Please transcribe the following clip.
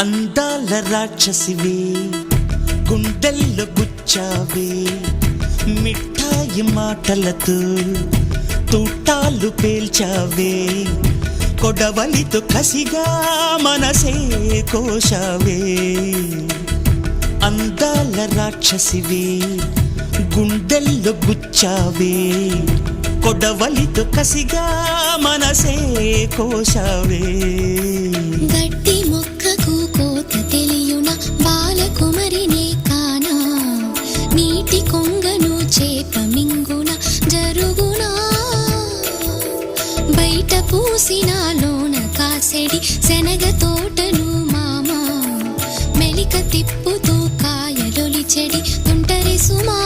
అందాల రాక్షసివే గుండెల్లో గుచ్చావే మిఠాయి మాటలతో తూటాలు పేల్చావే కొడవలితో కసిగా మనసే కోశావే అందాల రాక్షసివే గుండెల్లో గుచ్చావే కొడవలితో కసిగా మనసే కోశావే గట్టి మొక్కకు కోత తెలియున బాలకుమరినే కానా నీటి కొంగను చేప మింగున జరుగునా బయట పూసినాలోన కాసెడి శనగ తోటను మామా మెలిక తిప్పుతూ కాయలొలి చెడి తుంటరి సుమా